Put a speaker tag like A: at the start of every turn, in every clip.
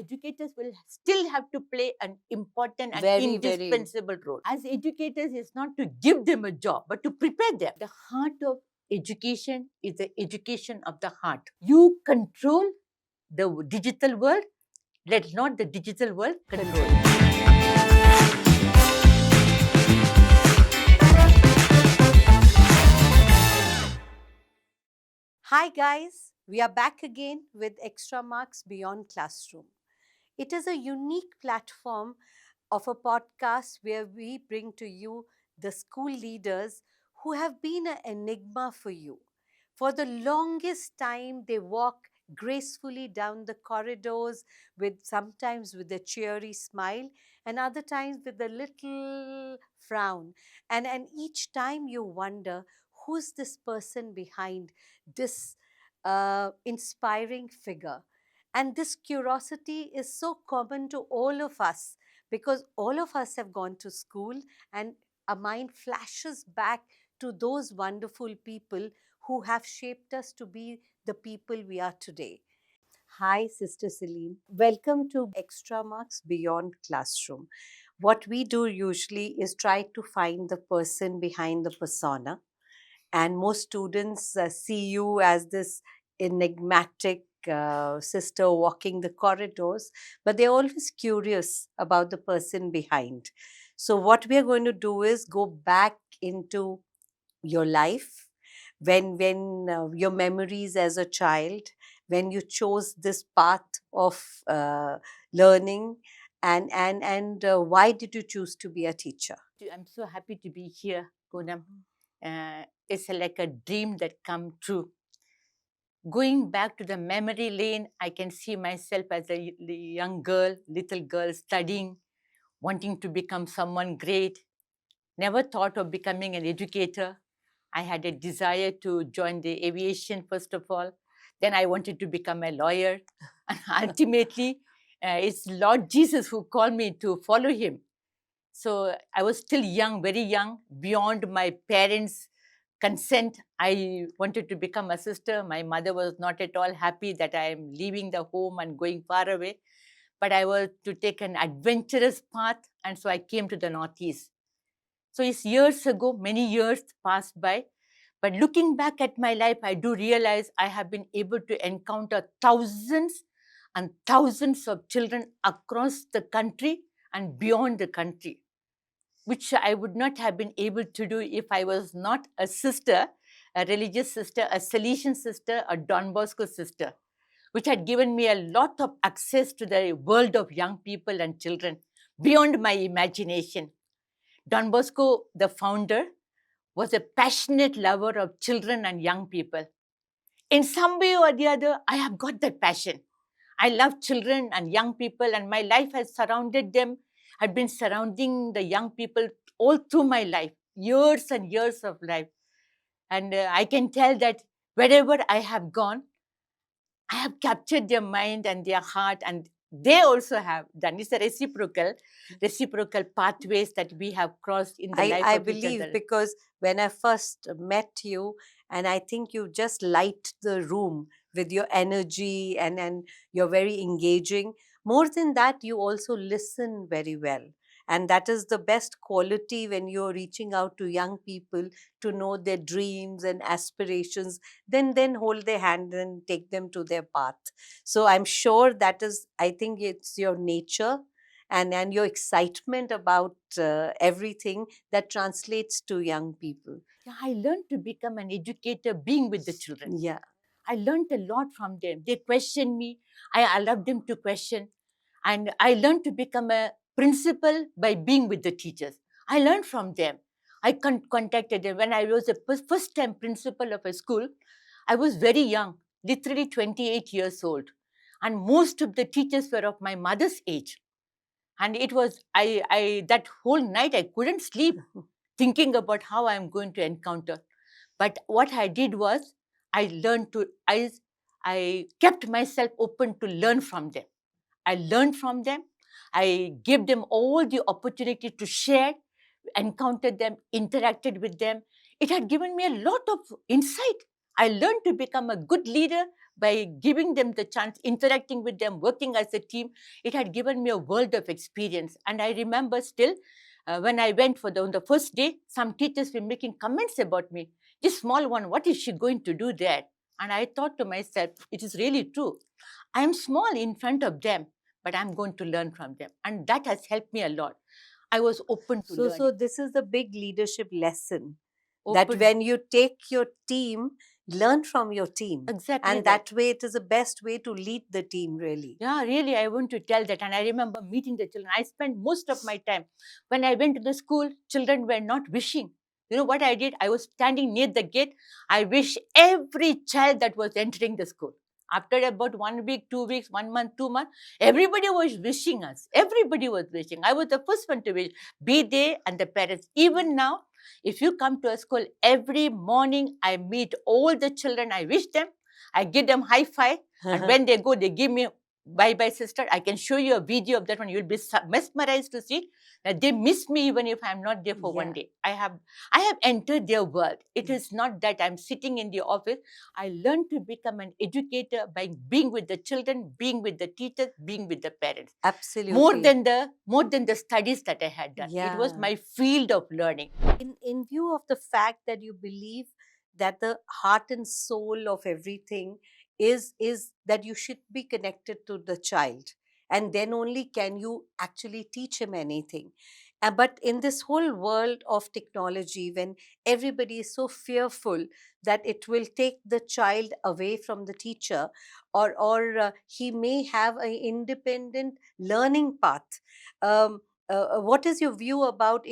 A: educators will still have to play an important and
B: Very,
A: indispensable role. As educators, it's not to give them a job, but to prepare them. The heart of education is the education of the heart. You control the digital world, let not the digital world control you.
B: Hi guys, we are back again with Extramarks Beyond Classroom. It is a unique platform of a podcast where we bring to you the school leaders who have been an enigma for you. For the longest time, they walk gracefully down the corridors sometimes with a cheery smile and other times with a little frown. And each time you wonder, who's this person behind this inspiring figure? And this curiosity is so common to all of us because all of us have gone to school and our mind flashes back to those wonderful people who have shaped us to be the people we are today. Hi, Sister Celine. Welcome to Extramarks Beyond Classroom. What we do usually is try to find the person behind the persona. And most students see you as this enigmatic sister walking the corridors, but they're always curious about the person behind. So, what we are going to do is go back into your life when your memories as a child, when you chose this path of learning, and why did you choose to be a teacher?
A: I'm so happy to be here, Poonam. It's like a dream that come true. Going back to the memory lane, I can see myself as a young girl, little girl, studying, wanting to become someone great. Never thought of becoming an educator. I had a desire to join the aviation, first of all. Then I wanted to become a lawyer. And ultimately, it's Lord Jesus who called me to follow him. So I was still young, very young, beyond my parents' consent. I wanted to become a sister. My mother was not at all happy that I am leaving the home and going far away. But I was to take an adventurous path, and so I came to the Northeast. So it's years ago, many years passed by. But looking back at my life, I do realize I have been able to encounter thousands and thousands of children across the country and beyond the country, which I would not have been able to do if I was not a sister, a religious sister, a Salesian sister, a Don Bosco sister, which had given me a lot of access to the world of young people and children beyond my imagination. Don Bosco, the founder, was a passionate lover of children and young people. In some way or the other, I have got that passion. I love children and young people, and my life has surrounded them, had been surrounding the young people all through my life, years and years of life. And I can tell that wherever I have gone, I have captured their mind and their heart, and they also have done. It's a reciprocal pathways that we have crossed in the life
B: I
A: of each
B: believe
A: other.
B: because when I first met you, and I think you just light the room with your energy and you're very engaging. More than that, you also listen very well. And that is the best quality when you're reaching out to young people to know their dreams and aspirations, then hold their hand and take them to their path. So I'm sure that is, I think it's your nature and your excitement about everything that translates to young people.
A: Yeah, I learned to become an educator being with the children.
B: Yeah.
A: I learned a lot from them. They questioned me. I allowed them to question. And I learned to become a principal by being with the teachers. I learned from them. I contacted them. When I was a first time principal of a school, I was very young, literally 28 years old. And most of the teachers were of my mother's age. And it was, I that whole night I couldn't sleep thinking about how I'm going to encounter. But what I did was I kept myself open to learn from them. I learned from them. I gave them all the opportunity to share, encountered them, interacted with them. It had given me a lot of insight. I learned to become a good leader by giving them the chance, interacting with them, working as a team, it had given me a world of experience. And I remember still when I went on the first day, some teachers were making comments about me. This small one, what is she going to do there? And I thought to myself, it is really true. I am small in front of them, but I'm going to learn from them. And that has helped me a lot. I was open to learning.
B: So this is the big leadership lesson, that
A: Open.
B: when you take your team, learn from your team.
A: Exactly
B: And that way it is the best way to lead the team, really.
A: Yeah, really, I want to tell that. And I remember meeting the children. I spent most of my time when I went to the school, children were not wishing. You know what I did? I was standing near the gate. I wish every child that was entering the school. After about 1 week, 2 weeks, 1 month, 2 months, everybody was wishing us. Everybody was wishing. I was the first one to wish. Be they and the parents. Even now, if you come to a school, every morning I meet all the children. I wish them. I give them high five. And when they go, they give me bye bye, sister. I can show you a video of that one. You'll be mesmerized to see that they miss me even if I'm not there for one day. I have entered their world. It is not that I'm sitting in the office. I learned to become an educator by being with the children, being with the teachers, being with the parents.
B: Absolutely.
A: More than the studies that I had done. It was my field of learning.
B: In view of the fact that you believe that the heart and soul of everything is that you should be connected to the child, and then only can you actually teach him anything. But in this whole world of technology, when everybody is so fearful that it will take the child away from the teacher, or he may have an independent learning path, what is your view about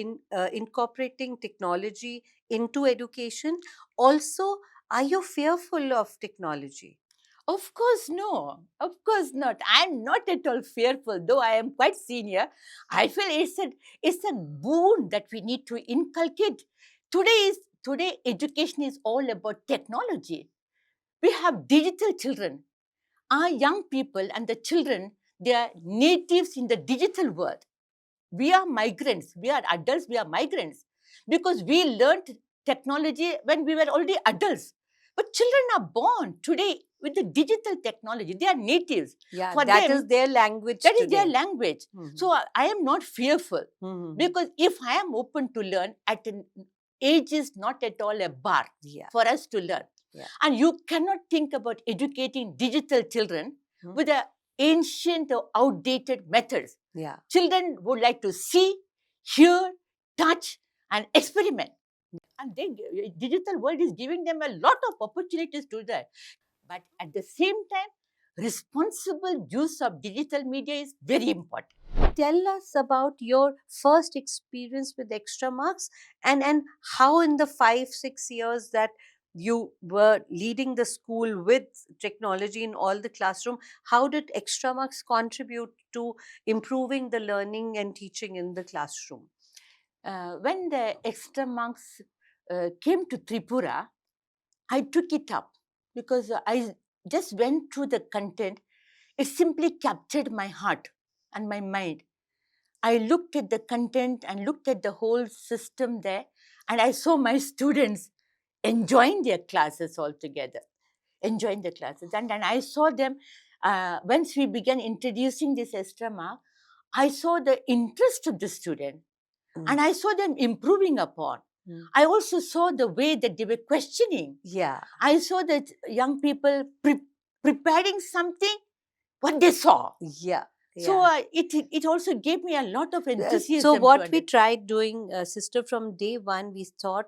B: incorporating technology into education? Also, are you fearful of technology?
A: Of course, no. Of course not. I'm not at all fearful, though I am quite senior. I feel it's a boon that we need to inculcate. Today education is all about technology. We have digital children. Our young people and the children, they are natives in the digital world. We are migrants. We are adults. We are migrants because we learned technology when we were already adults. But children are born today with the digital technology. They are natives.
B: Yeah,
A: For
B: that
A: them,
B: is their language.
A: that is
B: today.
A: their language. So I am not fearful because if I am open to learn at an age is not at all a bar for us to learn. And you cannot think about educating digital children with the ancient or outdated methods. Children would like to see, hear, touch, and experiment. And digital world is giving them a lot of opportunities to that. But at the same time, responsible use of digital media is very important.
B: Tell us about your first experience with Extramarks, and how in the 5-6 years that you were leading the school with technology in all the classroom, how did Extramarks contribute to improving the learning and teaching in the classroom?
A: When the Extramarks came to Tripura, I took it up because I just went through the content. It simply captured my heart and my mind. I looked at the content and looked at the whole system there, and I saw my students enjoying their classes altogether, enjoying the classes. And then I saw them, once we began introducing this extra mark, I saw the interest of the student and I saw them improving upon. I also saw the way that they were questioning. I saw that young people preparing something, what they saw. So it also gave me a lot of enthusiasm.
B: So what we tried doing, sister, from day one, we thought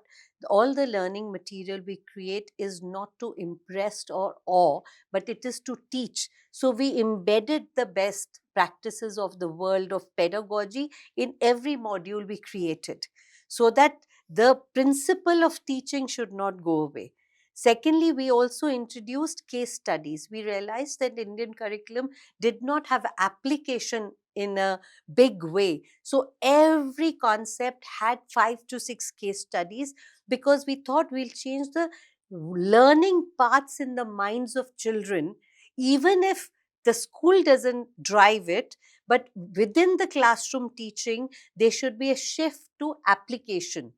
B: all the learning material we create is not to impress or awe, but it is to teach. So we embedded the best practices of the world of pedagogy in every module we created, so that the principle of teaching should not go away. Secondly, we also introduced case studies. We realized that Indian curriculum did not have application in a big way. So every concept had 5 to 6 case studies, because we thought we'll change the learning paths in the minds of children, even if the school doesn't drive it, but within the classroom teaching, there should be a shift to application.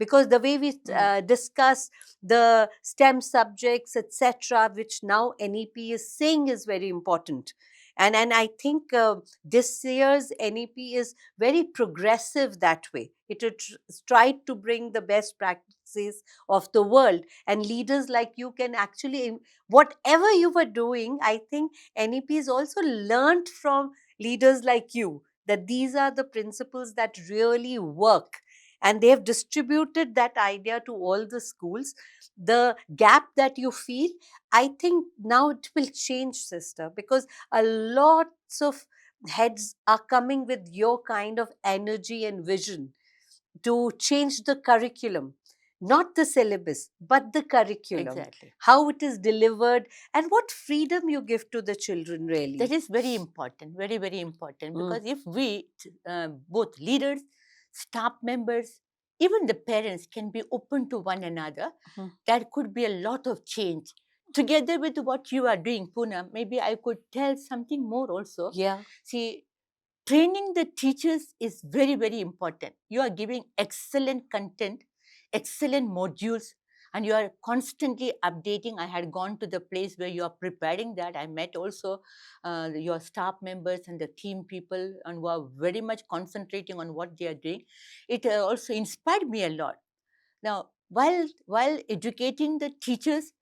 B: because the way we discuss the STEM subjects, etc., which now NEP is saying is very important. And I think this year's NEP is very progressive that way. It tried to bring the best practices of the world, and leaders like you can actually, whatever you were doing, I think NEP has also learned from leaders like you that these are the principles that really work, and they have distributed that idea to all the schools. The gap that you feel, I think now it will change, sister, because a lots of heads are coming with your kind of energy and vision to change the curriculum, not the syllabus, but the curriculum,
A: Exactly.
B: how it is delivered, and what freedom you give to the children, really.
A: That is very important, very, very important. Because if we, both leaders, staff members, even the parents can be open to one another, there could be a lot of change. Together with what you are doing, Poonam, maybe I could tell something more also.
B: Yeah.
A: See, training the teachers is very, very important. You are giving excellent content, excellent modules, and you are constantly updating. I had gone to the place where you are preparing that. I met also your staff members and the team people, and who are very much concentrating on what they are doing. It also inspired me a lot. Now, while educating the teachers,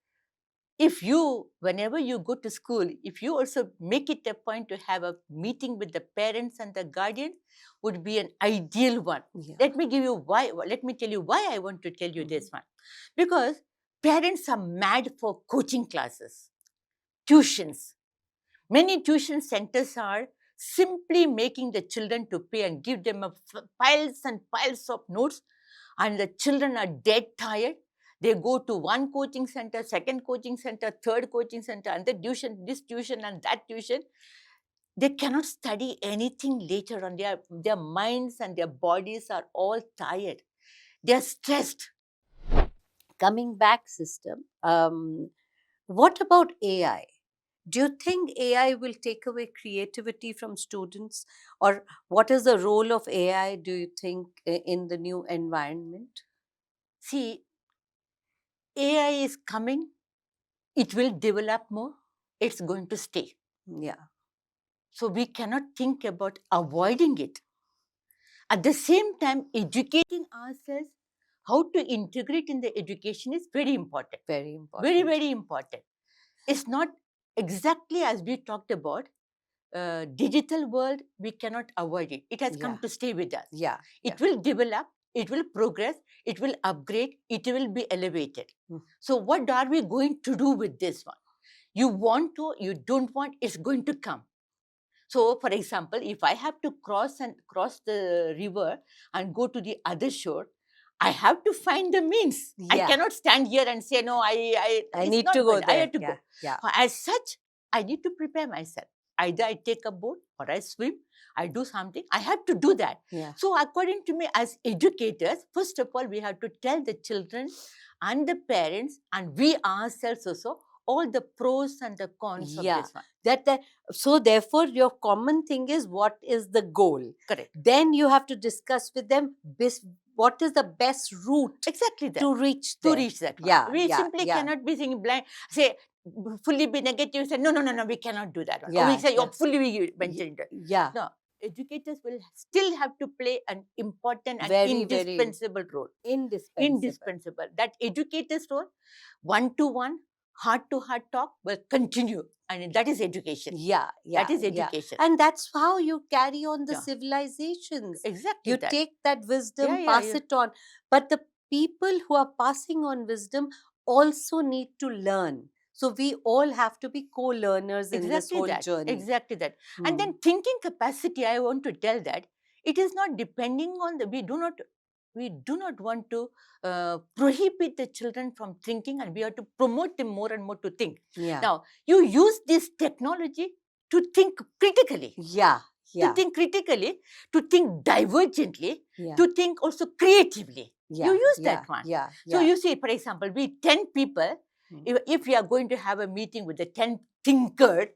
A: if you, whenever you go to school, if you also make it a point to have a meeting with the parents and the guardian, would be an ideal one.
B: Yeah.
A: Let me give you why. Let me tell you why I want to tell you this one. Because parents are mad for coaching classes, tuitions. Many tuition centers are simply making the children to pay and give them piles and piles of notes, and the children are dead tired. They go to one coaching center, second coaching center, third coaching center, and the tuition, this tuition and that tuition. They cannot study anything later on. Their minds and their bodies are all tired. They are stressed.
B: Coming back, system, what about AI? Do you think AI will take away creativity from students? Or what is the role of AI, do you think, in the new environment?
A: See, AI is coming. It will develop more. It's going to stay.
B: Yeah.
A: So we cannot think about avoiding it. At the same time, educating ourselves how to integrate in the education is very important.
B: Very important.
A: Very, very important. It's not exactly as we talked about. Digital world, we cannot avoid it. It has come
B: Yeah.
A: to stay with us.
B: Yeah.
A: It will develop, it will progress, it will upgrade, it will be elevated. So what are we going to do with this one? You want to, you don't want, it's going to come. So, for example, if I have to cross the river and go to the other shore, I have to find the means. I
B: Yeah.
A: cannot stand here and say, no,
B: I
A: it's
B: need
A: not
B: to go
A: good. I
B: there.
A: have to
B: Yeah.
A: go.
B: Yeah.
A: As such, I need to prepare myself. Either I take a boat or I swim, I do something. I have to do that.
B: Yeah.
A: So, according to me, as educators, first of all, we have to tell the children and the parents and we ourselves also all the pros and the cons of
B: Yeah.
A: this one.
B: That so therefore your common thing is what is the goal.
A: Correct.
B: Then you have to discuss with them what is the best route
A: Exactly that.
B: to reach
A: To
B: there.
A: reach that one.
B: Yeah.
A: We
B: Yeah.
A: simply
B: Yeah.
A: cannot be saying blind, say fully be negative, say no, we cannot do that one. Or
B: Yeah.
A: we say
B: Yeah.
A: you're fully be venture into it.
B: Yeah.
A: No, educators will still have to play an important and
B: Very, very
A: indispensable role.
B: indispensable.
A: Indispensable. That educator's role, one-to-one, heart-to-heart talk will continue. And that is education.
B: Yeah. Yeah.
A: That is
B: Yeah.
A: education.
B: And that's how you carry on the
A: Yeah.
B: civilizations.
A: Exactly
B: You
A: that.
B: take that wisdom,
A: Yeah,
B: pass
A: yeah.
B: it on. But the people who are passing on wisdom also need to learn. So we all have to be co-learners in this
A: Exactly
B: whole
A: that.
B: journey.
A: Exactly that. And then thinking capacity, I want to tell that it is not depending on the, we do not want to prohibit the children from thinking, and we have to promote them more and more to think.
B: Yeah.
A: Now, you use this technology to think critically.
B: Yeah. Yeah.
A: To think critically, to think divergently,
B: Yeah.
A: to think also creatively.
B: Yeah.
A: You use
B: Yeah.
A: that one.
B: Yeah.
A: So
B: Yeah.
A: you see, for example, we 10 people, if we are going to have a meeting with the 10 thinkers,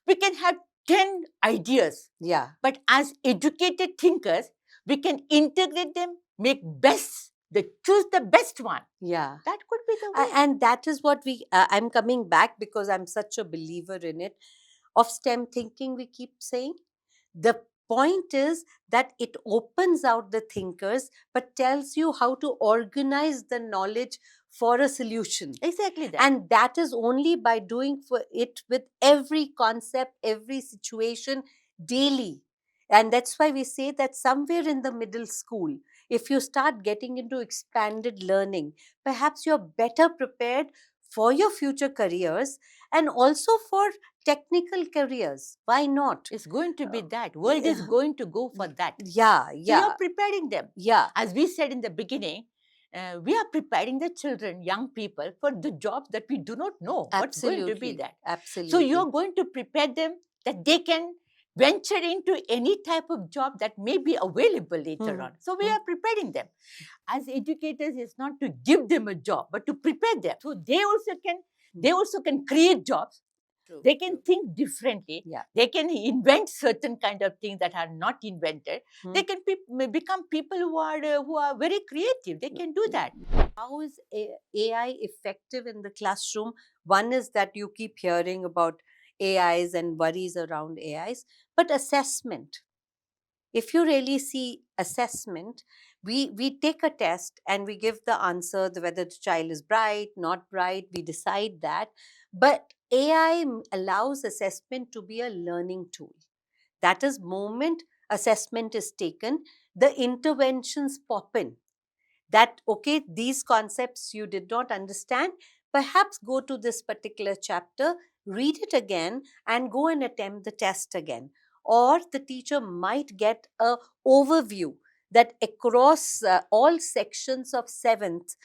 A: we can have 10 ideas.
B: Yeah.
A: But as educated thinkers, we can integrate them make best, they choose the best one.
B: Yeah.
A: That could be the way.
B: And that is what I'm coming back because I'm such a believer in it, of STEM thinking, we keep saying. The point is that it opens out the thinkers but tells you how to organize the knowledge for a solution.
A: Exactly that.
B: And that is only by doing for it with every concept, every situation, daily. And that's why we say that somewhere in the middle school, if you start getting into expanded learning, perhaps you're better prepared for your future careers and also for technical careers. Why not?
A: It's going to be that. World is going to go for that.
B: Yeah,
A: So
B: yeah.
A: you're preparing them.
B: Yeah.
A: As we said in the beginning, we are preparing the children, young people, for the jobs that we do not know what's going to be that.
B: Absolutely.
A: So you're going to prepare them that they can venture into any type of job that may be available later on. So we are preparing them. As educators, it's not to give them a job, but to prepare them. So they also can create jobs. They can think differently.
B: Yeah.
A: They can invent certain kind of things that are not invented. They can become people who are very creative. They can do that.
B: How is AI effective in the classroom? One is that you keep hearing about AIs and worries around AIs, but assessment. If you really see assessment, we take a test and we give the answer, whether the child is bright, not bright, we decide that. But AI allows assessment to be a learning tool. That is, moment assessment is taken, the interventions pop in. That, okay, these concepts you did not understand, perhaps go to this particular chapter, read it again, and go and attempt the test again. Or the teacher might get a overview that across all sections of 7th,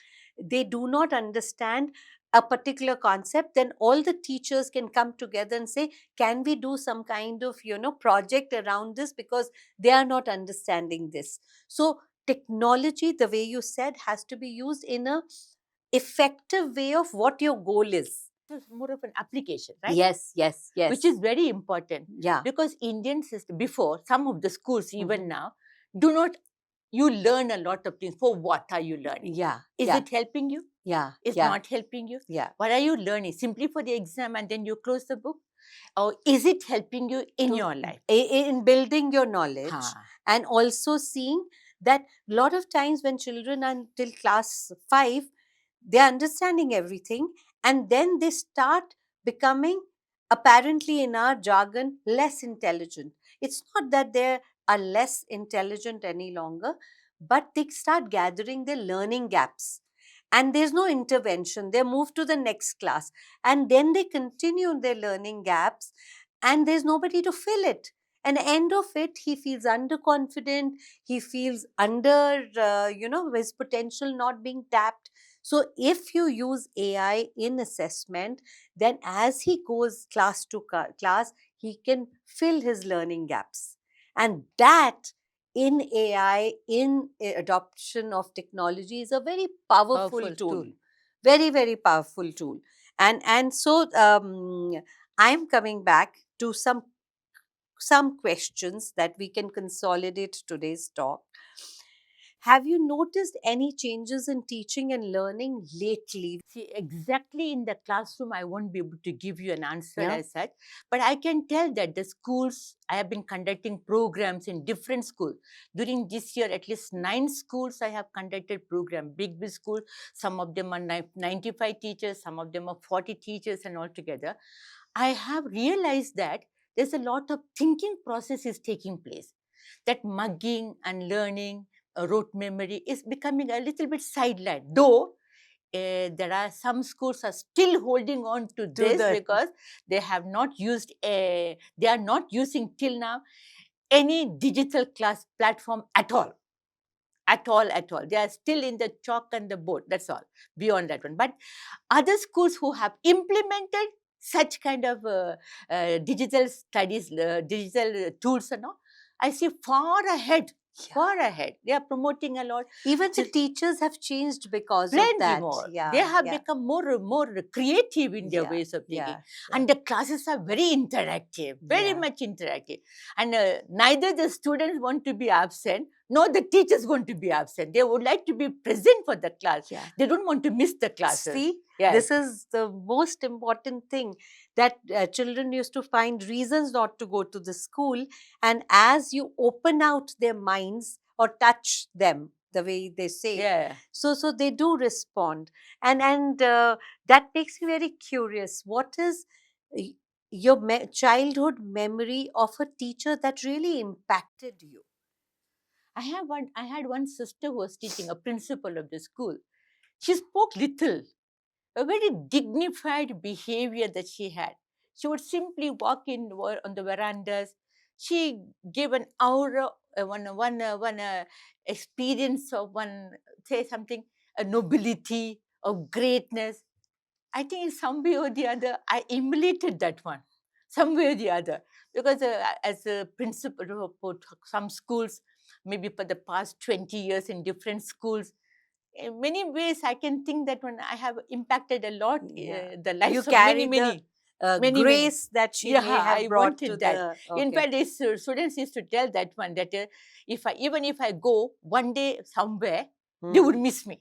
B: they do not understand a particular concept. Then all the teachers can come together and say, can we do some kind of project around this, because they are not understanding this. So technology, the way you said, has to be used in a effective way of what your goal is.
A: It's more of an application, right?
B: Yes, yes, yes.
A: Which is very important.
B: Yeah.
A: Because Indian system, before, some of the schools even now, do not, you learn a lot of things. For what are you learning?
B: Yeah.
A: Is it helping you?
B: Yeah.
A: It's not helping you?
B: Yeah.
A: What are you learning? Simply for the exam and then you close the book? Or is it helping you in your life?
B: In building your knowledge, and also seeing that a lot of times when children are until class 5, they're understanding everything, and then they start becoming, apparently in our jargon, less intelligent. It's not that they are less intelligent any longer, but they start gathering their learning gaps. And there's no intervention. They move to the next class, and then they continue their learning gaps, and there's nobody to fill it. And end of it, he feels underconfident. He feels under, his potential not being tapped. So if you use AI in assessment, then as he goes class to class, he can fill his learning gaps. And that, in AI, in adoption of technology, is a very powerful tool. Very, very powerful tool. And so I'm coming back to some questions that we can consolidate today's talk. Have you noticed any changes in teaching and learning lately?
A: See, exactly in the classroom, I won't be able to give you an answer as such, but I can tell that the schools, I have been conducting programs in different schools. During this year, at least 9 schools I have conducted program, big schools. Some of them are 95 teachers, some of them are 40 teachers and all together. I have realized that there's a lot of thinking process is taking place. That mugging and learning, rote memory is becoming a little bit sidelined. Though there are some schools are still holding on to this because they have not used they are not using till now any digital class platform at all. At all. They are still in the chalk and the board. That's all. Beyond that one. But other schools who have implemented such kind of digital studies, digital tools and all, I see far ahead.
B: Yeah.
A: far ahead. They are promoting a lot.
B: Even the
A: So-
B: teachers have changed because of
A: Plenty
B: that.
A: more.
B: Yeah.
A: They have
B: yeah.
A: become more creative in their
B: Yeah,
A: ways of thinking.
B: yeah,
A: And the classes are very interactive, very
B: Yeah.
A: much interactive. And neither the students want to be absent, nor the teachers want to be absent. They would like to be present for the class.
B: yeah.
A: They don't want to miss the classes.
B: See,
A: Yes.
B: this is the most important thing, that children used to find reasons not to go to the school. And as you open out their minds or touch them, the way they say,
A: Yeah.
B: so they do respond. And that makes me very curious. What is y- your childhood memory of a teacher that really impacted you?
A: I had one sister who was teaching, a principal of the school. She spoke little, a very dignified behavior that she had. She would simply walk in on the verandas. She gave an aura, one experience of one, say something, a nobility, of greatness. I think in some way or the other, I emulated that one, some way or the other. Because as a principal for some schools, maybe for the past 20 years in different schools, in many ways, I can think that when I have impacted a lot
B: Yeah.
A: the
B: You
A: lives of many,
B: carry the
A: many.
B: grace that she
A: Yeah,
B: may have
A: I
B: brought to
A: wanted that.
B: the.
A: In
B: Okay.
A: fact, these students used to tell that one that even if I go one day somewhere, they would miss me.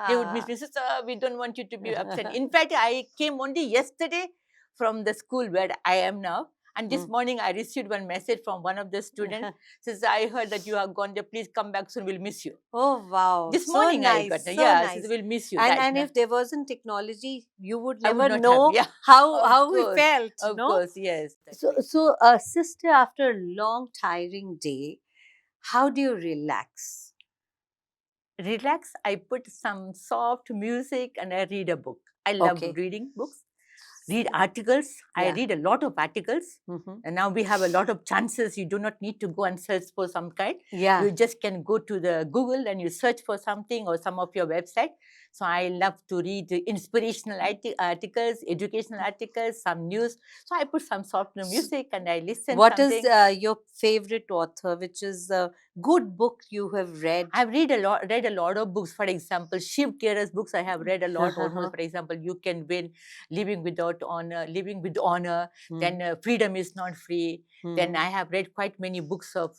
A: They would miss me. So, "Sir, we don't want you to be absent." In fact, I came only yesterday from the school where I am now. And this
B: Mm.
A: morning, I received one message from one of the students. Says, "I heard that you have gone there. Please come back soon. We'll miss you."
B: Oh wow,
A: This
B: so
A: morning I
B: nice,
A: got,
B: so
A: yeah, says,
B: nice.
A: "We'll miss you."
B: And if there wasn't technology, you would
A: I would
B: never
A: not have,
B: know
A: yeah.
B: how we felt,
A: Of
B: no?
A: course, yes. That
B: So,
A: way.
B: sister, after a long, tiring day, how do you relax?
A: Relax, I put some soft music and I read a book. I love
B: Okay.
A: reading books. Read articles. I
B: Yeah.
A: read a lot of articles.
B: Mhm.
A: And now we have a lot of chances. You do not need to go and search for some kind.
B: Yeah.
A: You just can go to the Google and you search for something or some of your website. So I love to read the inspirational articles, educational articles, some news. So I put some soft music and I listen
B: What
A: something.
B: is your favorite author? Which is a good book you have read?
A: I've read a lot of books. For example, Shiv Kera's books I have read a lot. Almost, for example, You Can Win, Living Without Honor, Living with Honor. Then Freedom is Not Free. Then I have read quite many books of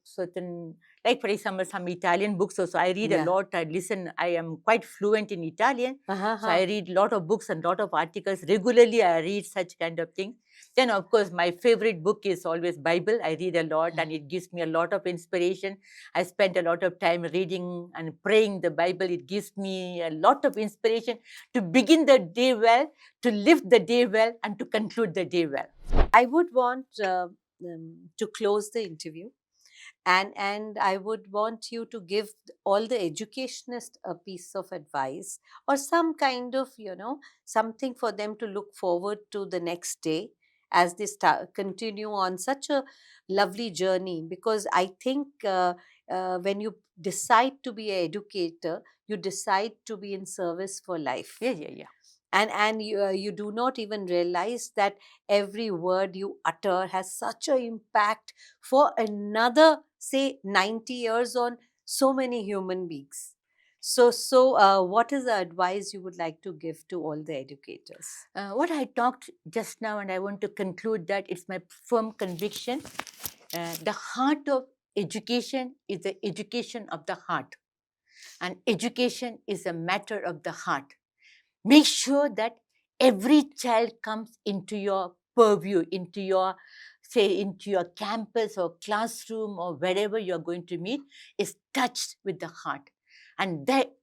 A: certain, like for example, some Italian books also. I read a
B: Yeah.
A: lot. I listen. I am quite fluent in Italian. So I read a lot of books and lot of articles. Regularly, I read such kind of things. Then, of course, my favorite book is always Bible. I read a lot and it gives me a lot of inspiration. I spend a lot of time reading and praying the Bible. It gives me a lot of inspiration to begin the day well, to live the day well, and to conclude the day well.
B: I would want to close the interview, and I would want you to give all the educationists a piece of advice, or some kind of, something for them to look forward to the next day as they continue on such a lovely journey. Because I think when you decide to be an educator, you decide to be in service for life.
A: Yeah.
B: And you do not even realize that every word you utter has such an impact for another, say, 90 years on so many human beings. So what is the advice you would like to give to all the educators?
A: What I talked just now, and I want to conclude that it's my firm conviction. The heart of education is the education of the heart, and education is a matter of the heart. Make sure that every child comes into your purview, into your campus or classroom or wherever you're going to meet, is touched with the heart. And that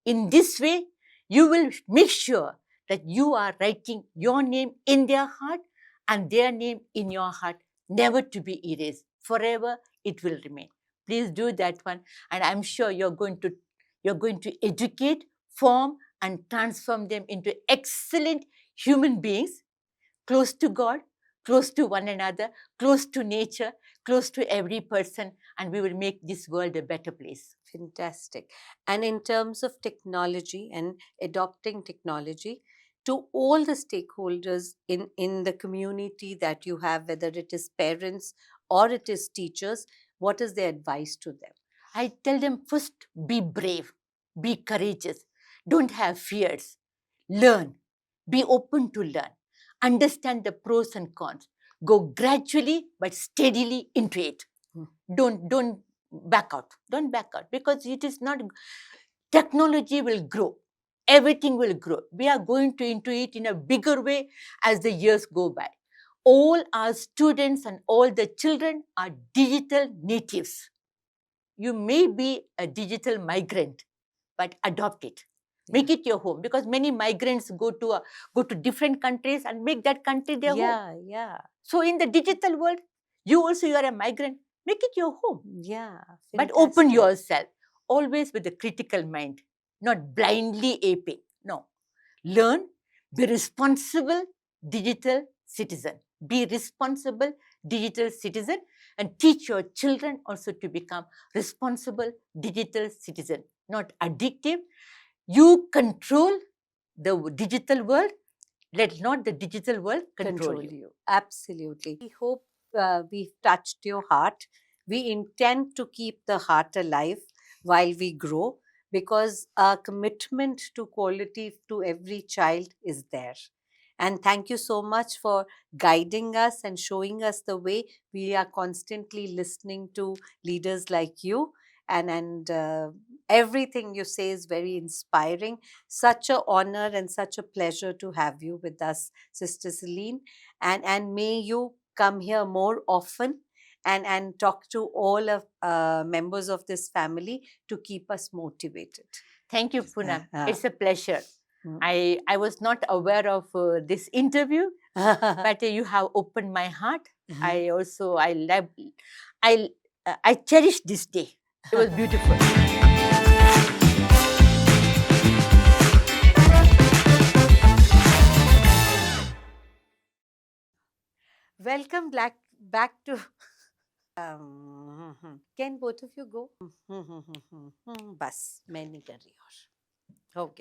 A: in this way, you will make sure that you are writing your name in their heart and their name in your heart, never to be erased. Forever it will remain. Please do that one. And I'm sure you're going to educate, form, and transform them into excellent human beings, close to God, close to one another, close to nature, close to every person, and we will make this world a better place.
B: Fantastic. And in terms of technology and adopting technology, to all the stakeholders in the community that you have, whether it is parents or it is teachers, what is the advice to them?
A: I tell them first, be brave, be courageous, don't have fears, learn, be open to learn, understand the pros and cons, go gradually but steadily into it. Don't back out. Don't back out, because it is not. Technology will grow. Everything will grow. We are going to into it in a bigger way as the years go by. All our students and all the children are digital natives. You may be a digital migrant, but adopt it. Make it your home, because many migrants go to different countries and make that country their home.
B: Yeah.
A: So in the digital world, you are a migrant. Make it your home.
B: Yeah.
A: But open
B: fantastic.
A: yourself, always with a critical mind, not blindly aping. No. Learn, be responsible digital citizen. Be responsible digital citizen, and teach your children also to become responsible digital citizen, not addictive. You control the digital world. Let not the digital world control you.
B: Absolutely. We hope we've touched your heart. We intend to keep the heart alive while we grow, because our commitment to quality to every child is there. And thank you so much for guiding us and showing us the way. We are constantly listening to leaders like you, and everything you say is very inspiring. Such a honor and such a pleasure to have you with us, Sister Celine. And may you come here more often and talk to all of members of this family to keep us motivated.
A: Thank you, Poonam.
B: Uh,
A: It's a pleasure.
B: Mm.
A: I was not aware of this interview, but you have opened my heart. I also I love I cherish this day. It was beautiful.
B: Welcome back to. Can both of you go? बस मैं नहीं कर रही और हो गया